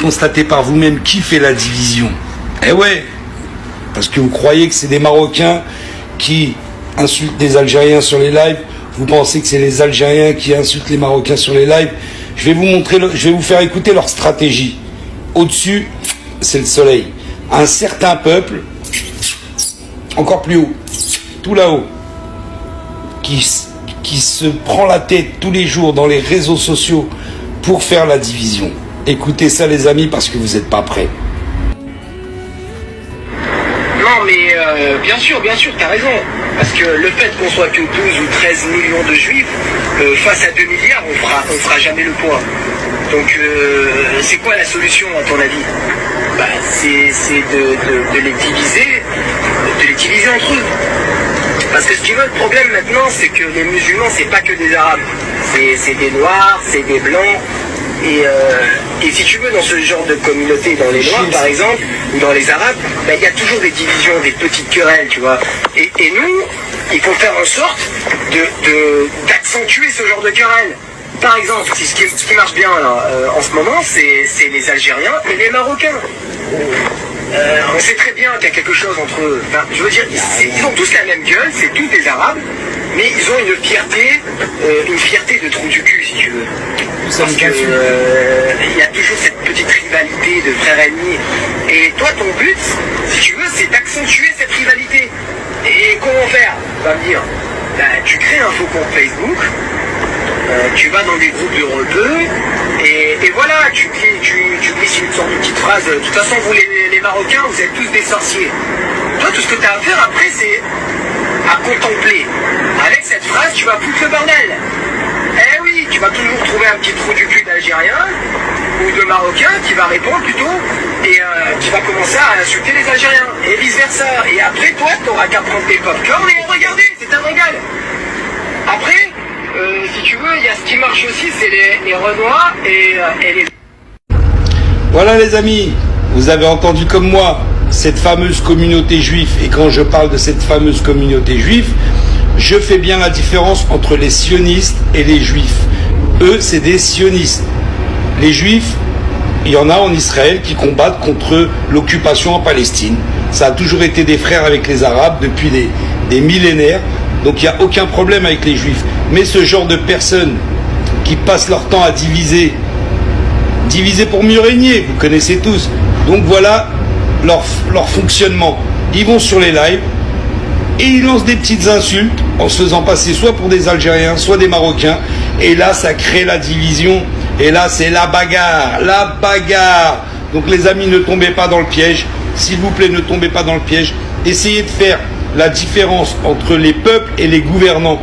constater par vous-même qui fait la division. Eh ouais, parce que vous croyez que c'est des Marocains qui insultent des Algériens sur les lives. Vous pensez que c'est les Algériens qui insultent les Marocains sur les lives. Je vais vous montrer, je vais vous faire écouter leur stratégie. Au-dessus, c'est le soleil. Un certain peuple, encore plus haut, tout là-haut, qui se prend la tête tous les jours dans les réseaux sociaux pour faire la division. Écoutez ça les amis parce que vous n'êtes pas prêts. Non mais bien sûr, t'as raison. Parce que le fait qu'on soit que 12 ou 13 millions de juifs, face à 2 milliards, on fera jamais le poids. Donc c'est quoi la solution à ton avis? Bah, c'est de les diviser entre eux. Parce que ce qui veut le problème maintenant, c'est que les musulmans, c'est pas que des arabes. C'est des noirs, c'est des blancs. Et si tu veux, dans ce genre de communauté, dans les noirs par exemple, ou dans les arabes, bah, y a toujours des divisions, des petites querelles, tu vois. Et nous, il faut faire en sorte d'accentuer ce genre de querelles. Par exemple, ce qui marche bien là, en ce moment, c'est les Algériens et les Marocains. On sait très bien qu'il y a quelque chose entre eux. Enfin, je veux dire, ils ont tous la même gueule, c'est tous des Arabes, mais ils ont une fierté de trou du cul, si tu veux. Parce que il y a toujours cette petite rivalité de frères ennemis. Et toi, ton but, si tu veux, c'est d'accentuer cette rivalité. Et comment faire? Tu vas me dire, tu crées un faux compte Facebook. Tu vas dans des groupes de rebeux et voilà, tu glisses une sorte de petite phrase. De toute façon, vous les Marocains, vous êtes tous des sorciers. Toi, tout ce que tu as à faire après, c'est à contempler. Avec cette phrase, tu vas foutre le bordel. Eh oui, tu vas toujours trouver un petit trou du cul d'Algérien ou de Marocain qui va répondre plutôt et qui va commencer à insulter les Algériens et vice versa. Et après, toi, tu n'auras qu'à prendre tes popcorn et regarder, c'est un régal. Après, si tu veux, il y a ce qui marche aussi, c'est les Renois et les... Voilà les amis, vous avez entendu comme moi cette fameuse communauté juive. Et quand je parle de cette fameuse communauté juive, je fais bien la différence entre les sionistes et les juifs. Eux, c'est des sionistes. Les juifs, il y en a en Israël qui combattent contre l'occupation en Palestine. Ça a toujours été des frères avec les Arabes depuis des millénaires. Donc il n'y a aucun problème avec les juifs. Mais ce genre de personnes qui passent leur temps à diviser pour mieux régner, vous connaissez tous. Donc voilà leur fonctionnement. Ils vont sur les lives et ils lancent des petites insultes en se faisant passer soit pour des Algériens, soit des Marocains. Et là, ça crée la division. Et là, c'est la bagarre. La bagarre. Donc les amis, ne tombez pas dans le piège. S'il vous plaît, ne tombez pas dans le piège. Essayez de faire la différence entre les peuples et les gouvernants.